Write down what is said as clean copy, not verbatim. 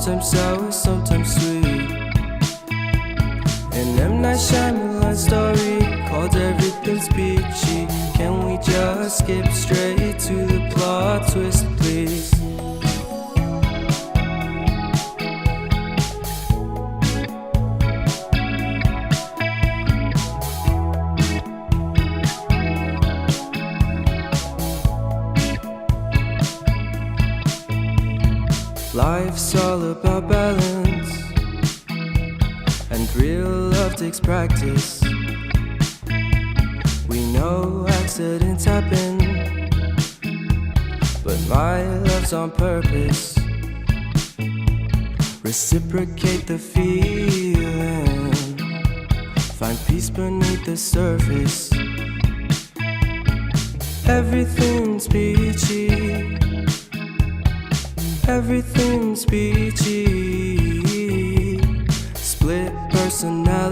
sometimes sour, sometimes sweet. An M. Night Shyamalan story called Everything's Peachy. Can we just skip straight to the plot twist, please? Life's all about balance, and real love takes practice. We know accidents happen, but my love's on purpose. Reciprocate the feeling, find peace beneath the surface. Everything's peachy, everything's peachy. Split personality,